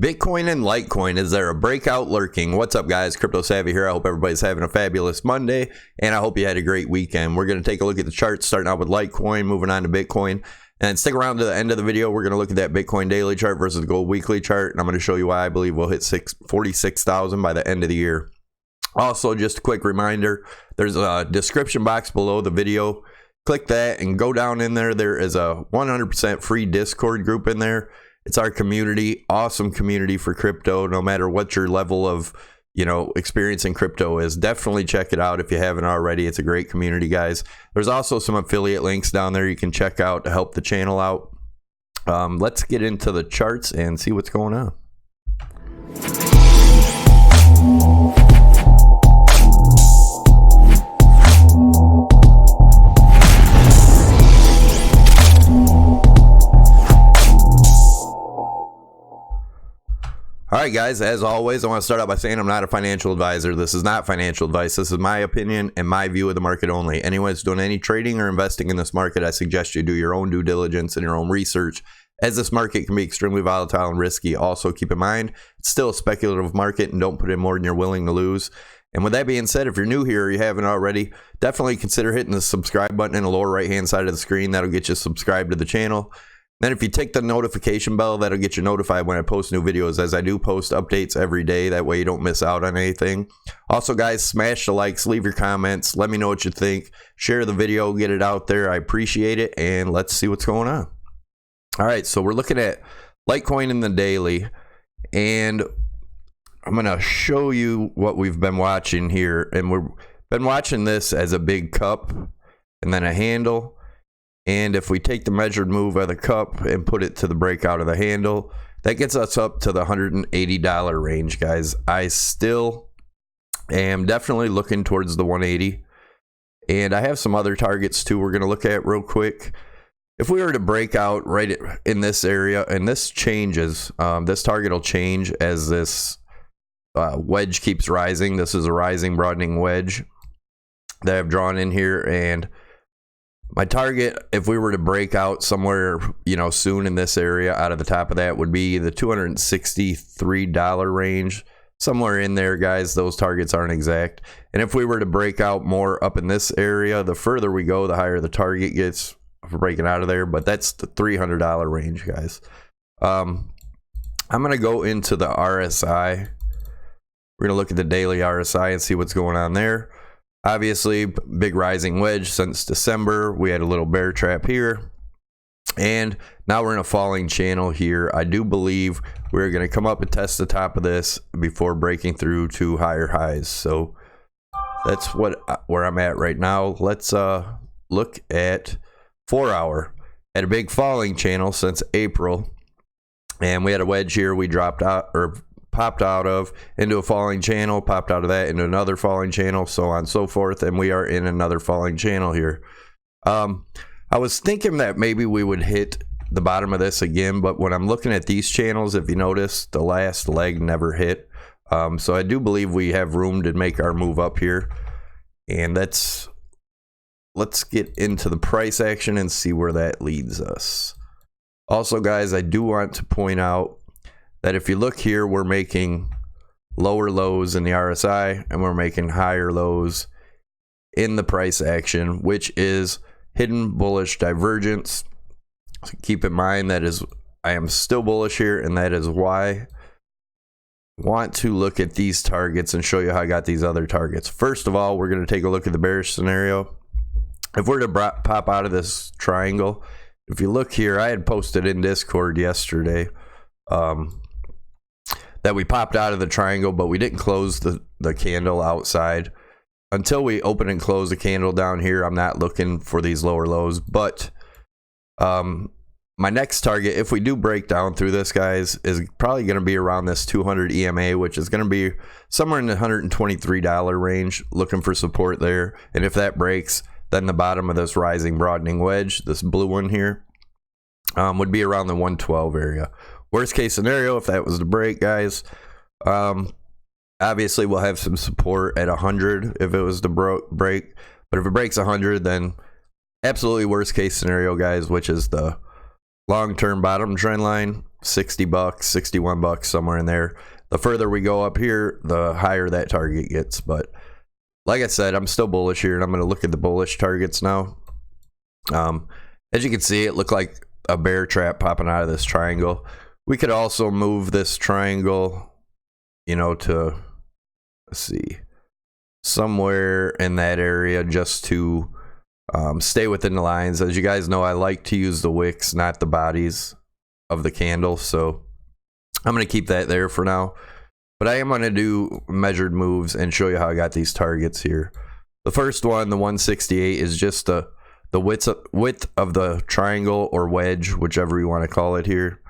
Bitcoin and Litecoin, is there a breakout lurking? What's up, guys? Crypto Savvy here. I hope everybody's having a fabulous Monday, and I hope you had a great weekend. We're going to take a look at the charts, starting out with Litecoin, moving on to Bitcoin. And stick around to the end of the video. We're going to look at that Bitcoin daily chart versus the gold weekly chart, and I'm going to show you why I believe we'll hit 46,000 by the end of the year. Also, just a quick reminder, there's a description box below the video. Click that and go down in there. There is a 100% free Discord group in there. It's our community, awesome community for crypto, no matter what your level of, experience in crypto is. Definitely check it out if you haven't already. It's a great community, guys. There's also some affiliate links down there you can check out to help the channel out. Let's get into the charts and see what's going on. All right, guys, as always, I want to start out by saying I'm not a financial advisor. This is not financial advice. This is my opinion and my view of the market only. Anyone who's doing any trading or investing in this market, I suggest you do your own due diligence and your own research, as this market can be extremely volatile and risky. Also, keep in mind, it's still a speculative market, and don't put in more than you're willing to lose. And with that being said, if you're new here or you haven't already, definitely consider hitting the subscribe button in the lower right-hand side of the screen. That'll get you subscribed to the channel. Then if you take the notification bell, that'll get you notified when I post new videos, as I do post updates every day. That way you don't miss out on anything. Also, guys, smash the likes, leave your comments, let me know what you think, share the video, get it out there. I appreciate it, and let's see what's going on. All right, so we're looking at Litecoin in the daily, and I'm going to show you what we've been watching here. And we've been watching this as a big cup and then a handle. And if we take the measured move of the cup and put it to the breakout of the handle, that gets us up to the $180 range, guys. I still am definitely looking towards the 180. And I have some other targets too we're going to look at real quick. If we were to break out right in this area, and this changes, this target will change as this wedge keeps rising. This is a rising, broadening wedge that I've drawn in here, and my target, if we were to break out somewhere, soon in this area, out of the top of that, would be the $263 range. Somewhere in there, guys. Those targets aren't exact. And if we were to break out more up in this area, the further we go, the higher the target gets for breaking out of there. But that's the $300 range, guys. I'm going to go into the RSI. We're going to look at the daily RSI and see what's going on there. Obviously, big rising wedge since December. We had a little bear trap here, and now we're in a falling channel here. I do believe we're going to come up and test the top of this before breaking through to higher highs. So that's where I'm at right now. Let's look at 4 hour. Had a big falling channel since April, and we had a wedge here. We dropped out, or popped out of, into a falling channel, popped out of that into another falling channel, so on and so forth, and we are in another falling channel here. I was thinking that maybe we would hit the bottom of this again, but when I'm looking at these channels, if you notice, the last leg never hit. So I do believe we have room to make our move up here, and let's get into the price action and see where that leads us. Also, guys, I do want to point out that if you look here, we're making lower lows in the RSI, and we're making higher lows in the price action, which is hidden bullish divergence. So keep in mind that I am still bullish here, and that is why I want to look at these targets and show you how I got these other targets. First of all, we're going to take a look at the bearish scenario. If we're to pop out of this triangle, if you look here, I had posted in Discord yesterday that we popped out of the triangle, but we didn't close the candle outside. Until we open and close the candle down here, I'm not looking for these lower lows. But my next target, if we do break down through this, guys, is probably going to be around this 200 EMA, which is going to be somewhere in the $123 range, looking for support there. And if that breaks, then the bottom of this rising, broadening wedge, this blue one here, would be around the 112 area. Worst case scenario, if that was to break, guys, obviously we'll have some support at 100 if it was to break. But if it breaks 100, then absolutely worst case scenario, guys, which is the long-term bottom trend line, 60 bucks, 61 bucks, somewhere in there. The further we go up here, the higher that target gets. But like I said, I'm still bullish here, and I'm going to look at the bullish targets now. As you can see, it looked like a bear trap popping out of this triangle. We could also move this triangle, you know, to, let's see, somewhere in that area, just to stay within the lines. As you guys know, I like to use the wicks, not the bodies of the candle, so I'm going to keep that there for now. But I am going to do measured moves and show you how I got these targets here. The first one, the 168, is just the width of the triangle or wedge, whichever you want to call it here.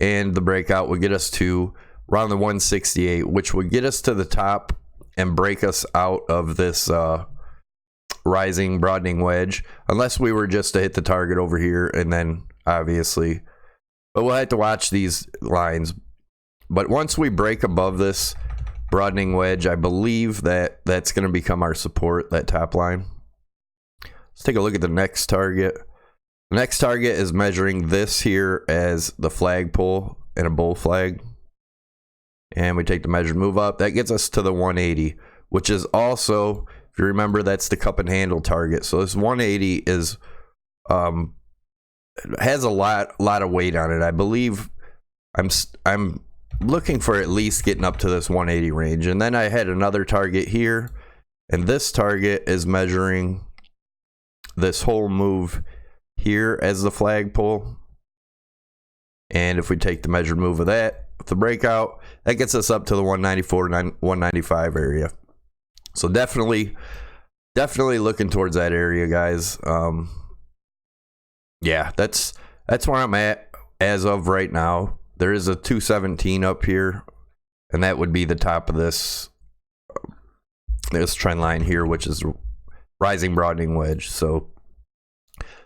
And the breakout would get us to around the 168, which would get us to the top and break us out of this rising broadening wedge, unless we were just to hit the target over here, and then obviously, but we'll have to watch these lines. But once we break above this broadening wedge, I believe that that's going to become our support, that top line. Let's take a look at the next target. The next target is measuring this here as the flagpole and a bull flag. And we take the measured move up. That gets us to the 180, which is also, if you remember, that's the cup and handle target. So this 180 is has a lot of weight on it. I believe I'm looking for at least getting up to this 180 range. And then I had another target here, and this target is measuring this whole move here as the flagpole. And if we take the measured move of that with the breakout, that gets us up to the 194 195 area. So definitely looking towards that area, guys. Yeah, that's where I'm at as of right now. There is a 217 up here, and that would be the top of this trend line here, which is rising broadening wedge. So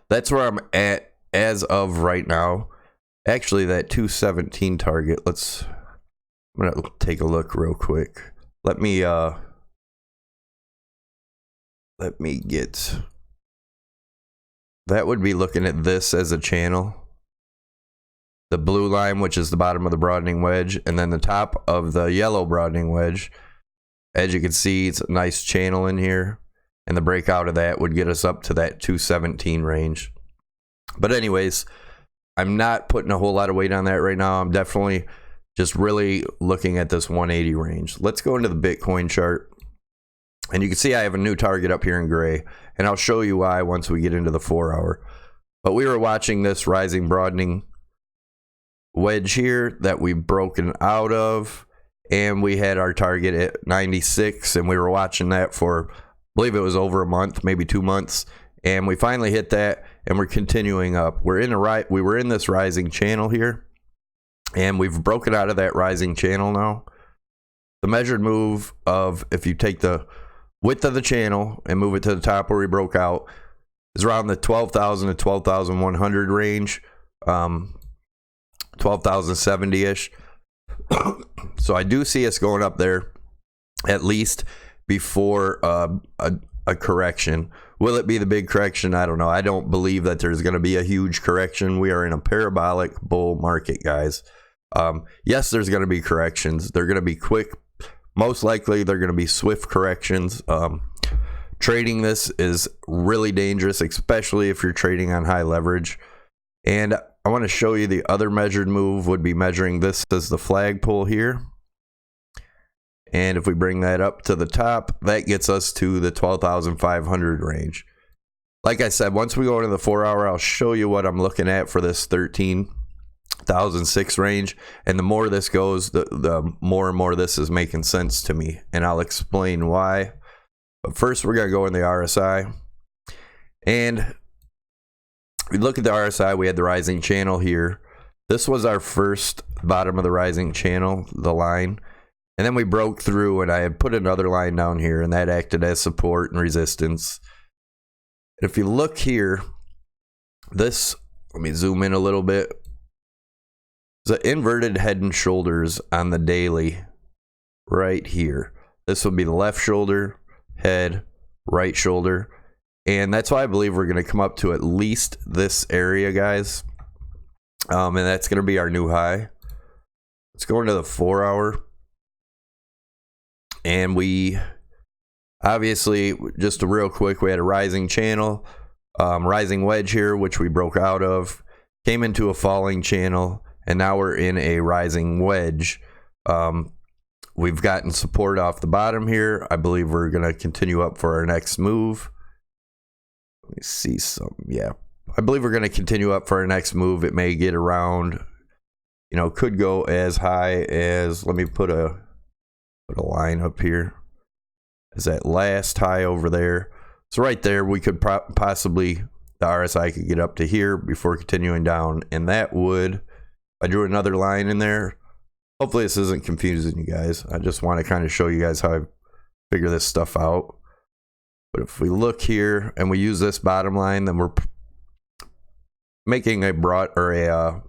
that's where I'm at as of right now. Actually, that 217 target, I'm gonna take a look real quick. Let me get, that would be looking at this as a channel. The blue line, which is the bottom of the broadening wedge, and then the top of the yellow broadening wedge. As you can see, it's a nice channel in here, and the breakout of that would get us up to that 217 range. But anyways, I'm not putting a whole lot of weight on that right now. I'm definitely just really looking at this 180 range. Let's go into the Bitcoin chart, and you can see I have a new target up here in gray, and I'll show you why once we get into the 4 hour. But we were watching this rising broadening wedge here that we've broken out of, and we had our target at 96, and we were watching that for, I believe it was over a month, maybe 2 months, and we finally hit that, and we're continuing up. We were in this rising channel here, and we've broken out of that rising channel now. The measured move of, if you take the width of the channel and move it to the top where we broke out, is around the 12,000 to 12,100 range. 12,070-ish. So I do see us going up there at least before a correction. Will it be the big correction? I don't know. I don't believe that there's going to be a huge correction. We are in a parabolic bull market, guys. Yes, there's going to be corrections. They're going to be quick. Most likely they're going to be swift corrections. Trading this is really dangerous, especially if you're trading on high leverage. And I want to show you the other measured move would be measuring this as the flagpole here. And if we bring that up to the top, that gets us to the 12,500 range. Like I said, once we go into the 4 hour, I'll show you what I'm looking at for this 13,006 range. And the more this goes, the more and more this is making sense to me. And I'll explain why. But first, we're going to go in the RSI. And we look at the RSI, we had the rising channel here. This was our first bottom of the rising channel, the line. And then we broke through, and I had put another line down here, and that acted as support and resistance. If you look here, this, let me zoom in a little bit. The inverted head and shoulders on the daily right here. This will be the left shoulder, head, right shoulder. And that's why I believe we're going to come up to at least this area, guys. And that's going to be our new high. Let's go into the 4 hour. And we obviously, just a real quick, we had a rising channel, rising wedge here, which we broke out of, came into a falling channel, and now we're in a rising wedge. We've gotten support off the bottom here. I believe we're going to continue up for our next move. Let me see some. Yeah, I believe we're going to continue up for our next move. It may get around, you know, could go as high as, let me put a line up here, as that last high over there. So right there, we could possibly, the RSI could get up to here before continuing down. And that would, I drew another line in there. Hopefully this isn't confusing you guys. I just want to kind of show you guys how I figure this stuff out. But if we look here and we use this bottom line, then we're making a broad or a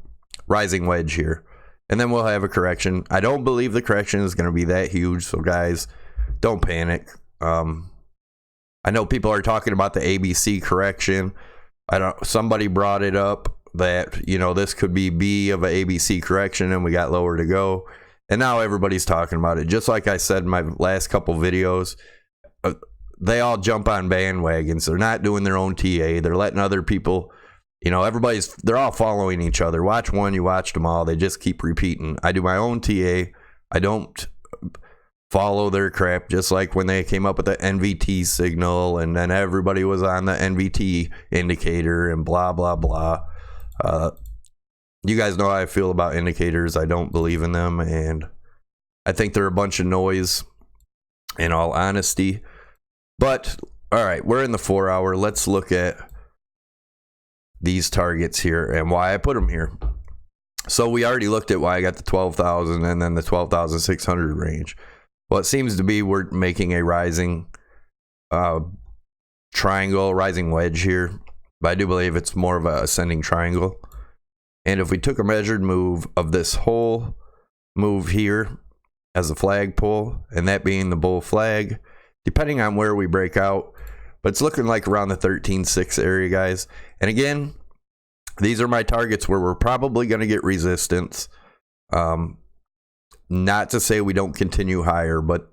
rising wedge here. And then we'll have a correction. I don't believe the correction is going to be that huge. So guys, don't panic. I know people are talking about the ABC correction. Somebody brought it up that, you know, this could be B of an ABC correction and we got lower to go. And now everybody's talking about it. Just like I said in my last couple videos, they all jump on bandwagons. They're not doing their own TA. They're letting other people, you know, they're all following each other. Watch one, you watched them all. They just keep repeating. I do my own TA. I don't follow their crap, just like when they came up with the NVT signal and then everybody was on the NVT indicator and blah, blah, blah. You guys know how I feel about indicators. I don't believe in them, and I think they're a bunch of noise, in all honesty. But, all right, we're in the 4 hour. Let's look at these targets here and why I put them here. So we already looked at why I got the 12,000 and then the 12,600 range. Well, it seems to be we're making a rising triangle, rising wedge here. But I do believe it's more of a ascending triangle. And if we took a measured move of this whole move here as a flagpole, and that being the bull flag, depending on where we break out, but it's looking like around the 13.6 area, guys. And again, these are my targets where we're probably going to get resistance. Not to say we don't continue higher, but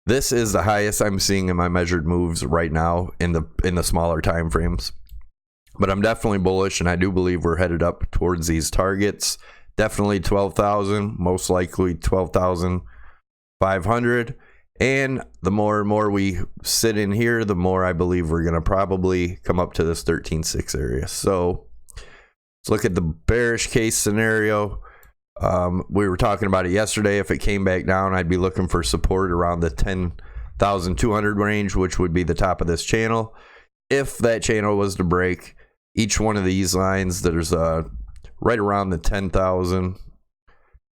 this is the highest I'm seeing in my measured moves right now in the smaller time frames. But I'm definitely bullish, and I do believe we're headed up towards these targets. Definitely 12,000, most likely 12,500. And the more and more we sit in here, the more I believe we're going to probably come up to this 13.6 area. So let's look at the bearish case scenario. We were talking about it yesterday. If it came back down, I'd be looking for support around the 10,200 range, which would be the top of this channel. If that channel was to break, each one of these lines, there's right around the 10,000.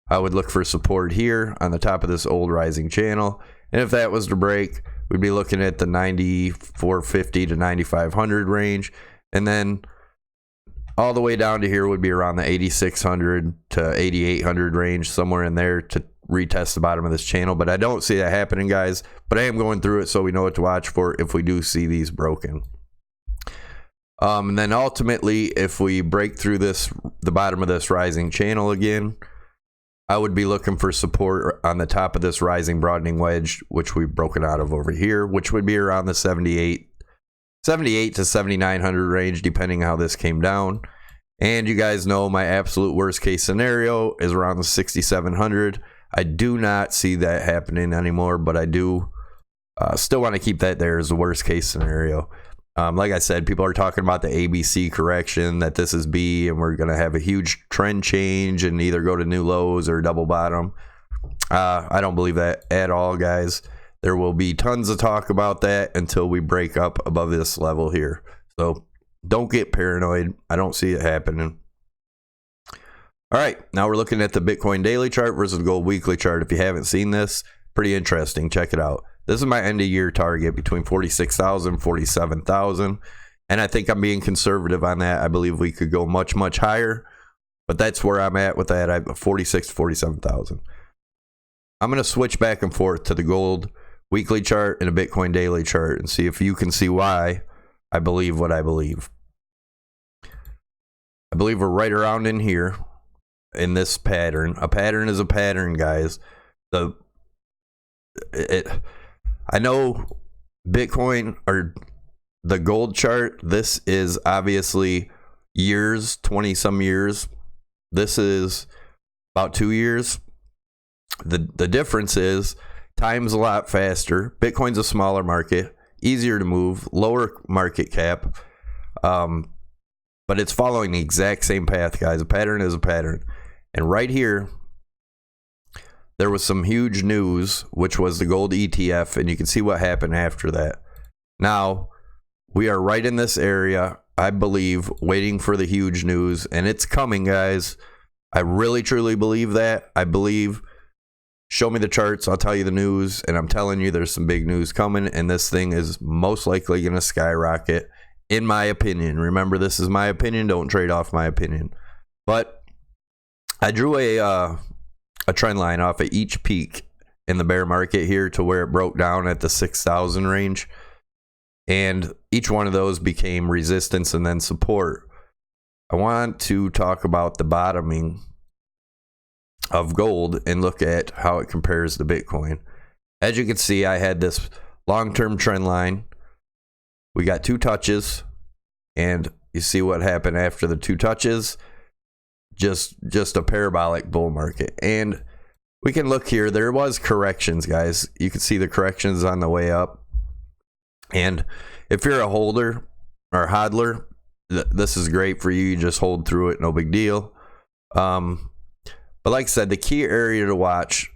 I would look for support here on the top of this old rising channel. And if that was to break, we'd be looking at the 9,450 to 9,500 range. And then all the way down to here would be around the 8,600 to 8,800 range, somewhere in there to retest the bottom of this channel. But I don't see that happening, guys. But I am going through it so we know what to watch for if we do see these broken. And then ultimately, if we break through the bottom of this rising channel again, I would be looking for support on the top of this rising broadening wedge, which we've broken out of over here, which would be around the 78 to 7,900 range, depending how this came down. And you guys know my absolute worst case scenario is around the 6,700. I do not see that happening anymore, but I do still want to keep that there as the worst case scenario. Like I said, people are talking about the ABC correction, that this is B, and we're going to have a huge trend change and either go to new lows or double bottom. I don't believe that at all, guys. There will be tons of talk about that until we break up above this level here. So don't get paranoid. I don't see it happening. All right, now we're looking at the Bitcoin daily chart versus the gold weekly chart. If you haven't seen this, pretty interesting. Check it out. This is my end of year target between 46,000, 47,000. And I think I'm being conservative on that. I believe we could go much, much higher. But that's where I'm at with that. I have 46 to 47,000. I'm going to switch back and forth to the gold weekly chart and a Bitcoin daily chart and see if you can see why I believe what I believe. I believe we're right around in here in this pattern. A pattern is a pattern, guys. I know Bitcoin or the gold chart, this is obviously years, 20 some years. This is about 2 years. The difference is time's a lot faster. Bitcoin's a smaller market, easier to move, lower market cap. But it's following the exact same path, guys. A pattern is a pattern. And right here, there was some huge news, which was the gold ETF, and you can see what happened after that. Now, we are right in this area, I believe, waiting for the huge news, and it's coming, guys. I really, truly believe that. I believe, show me the charts, I'll tell you the news, and I'm telling you there's some big news coming, and this thing is most likely going to skyrocket, in my opinion. Remember, this is my opinion. Don't trade off my opinion. But I drew a trend line off of each peak in the bear market here to where it broke down at the 6,000 range. And each one of those became resistance and then support. I want to talk about the bottoming of gold and look at how it compares to Bitcoin. As you can see, I had this long-term trend line. We got 2 touches, and you see what happened after the 2 touches. Just a parabolic bull market. And we can look here. There was corrections, guys. You can see the corrections on the way up. And if you're a holder or hodler, this is great for you. You just hold through it, no big deal. But like I said, the key area to watch.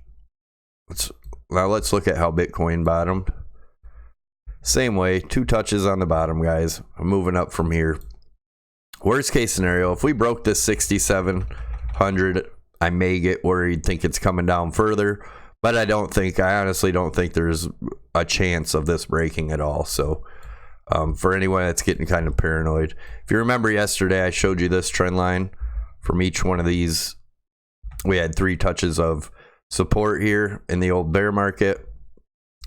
Let's look at how Bitcoin bottomed. Same way, 2 touches on the bottom, guys. I'm moving up from here. Worst case scenario, if we broke this 6,700, I may get worried, think it's coming down further. But I honestly don't think there's a chance of this breaking at all. So for anyone that's getting kind of paranoid, if you remember yesterday, I showed you this trend line from each one of these. We had 3 touches of support here in the old bear market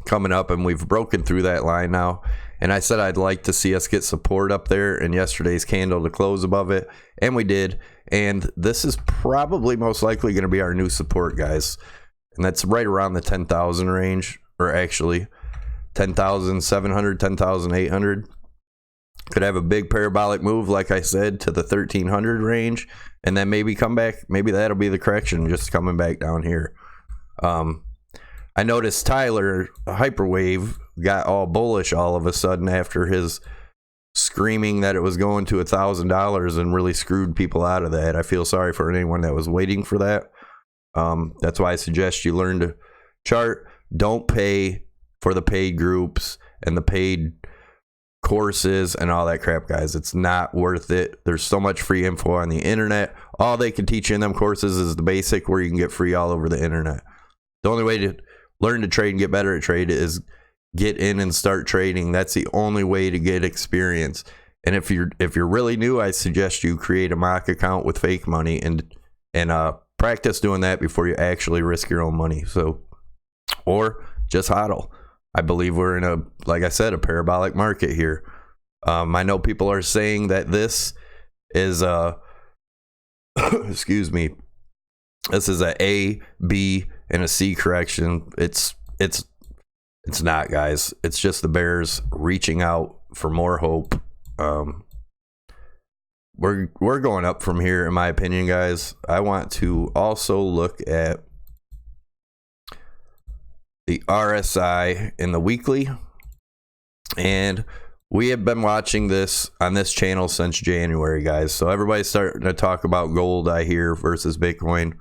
coming up, and we've broken through that line now. And I said I'd like to see us get support up there in yesterday's candle to close above it, and we did. And this is probably most likely going to be our new support, guys. And that's right around the 10,000 range, or actually 10,700, 10,800. Could have a big parabolic move, like I said, to the 1,300 range, and then maybe come back. Maybe that'll be the correction, just coming back down here. I noticed Tyler, hyperwave, got all bullish all of a sudden after his screaming that it was going to $1,000 and really screwed people out of that. I feel sorry for anyone that was waiting for that. That's why I suggest you learn to chart. Don't pay for the paid groups and the paid courses and all that crap, guys. It's not worth it. There's so much free info on the internet. All they can teach you in them courses is the basic, where you can get free all over the internet. The only way to learn to trade and get better at trade is get in and start trading. That's the only way to get experience. And if you're really new, I suggest you create a mock account with fake money and practice doing that before you actually risk your own money. So, or just hodl. I believe we're in a, like I said, a parabolic market here. I know people are saying that this is a excuse me, this is a A, B, and a C correction. It's not, guys. It's just the bears reaching out for more hope. We're going up from here, in my opinion, guys. I want to also look at the RSI in the weekly, and we have been watching this on this channel since January, guys. So everybody's starting to talk about gold, I hear, versus Bitcoin.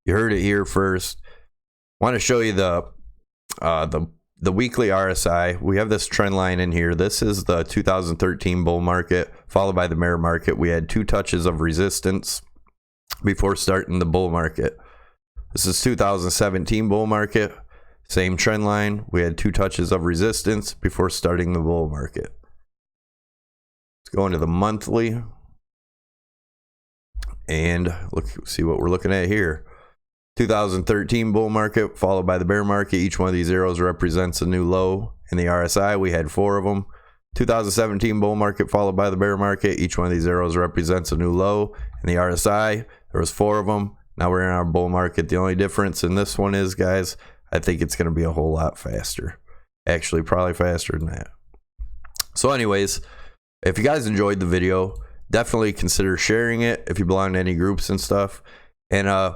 You heard it here first. Want to show you the weekly RSI. We have this trend line in here. This is the 2013 bull market, followed by the bear market. We had 2 touches of resistance before starting the bull market. This is 2017 bull market. Same trend line. We had 2 touches of resistance before starting the bull market. Let's go into the monthly and see what we're looking at here. 2013 bull market followed by the bear market. Each one of these arrows represents a new low in the RSI. We had 4 of them. 2017 bull market followed by the bear market. Each one of these arrows represents a new low. In the RSI, there was 4 of them. Now we're in our bull market. The only difference in this one is, guys, I think it's going to be a whole lot faster. Actually, probably faster than that. So anyways, if you guys enjoyed the video, definitely consider sharing it if you belong to any groups and stuff. And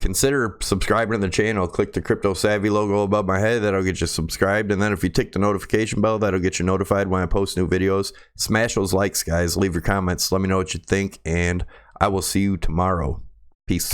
consider subscribing to the channel. Click the Crypto Savvy logo above my head. That'll get you subscribed. And then if you tick the notification bell, that'll get you notified when I post new videos. Smash those likes, guys. Leave your comments. Let me know what you think. And I will see you tomorrow. Peace.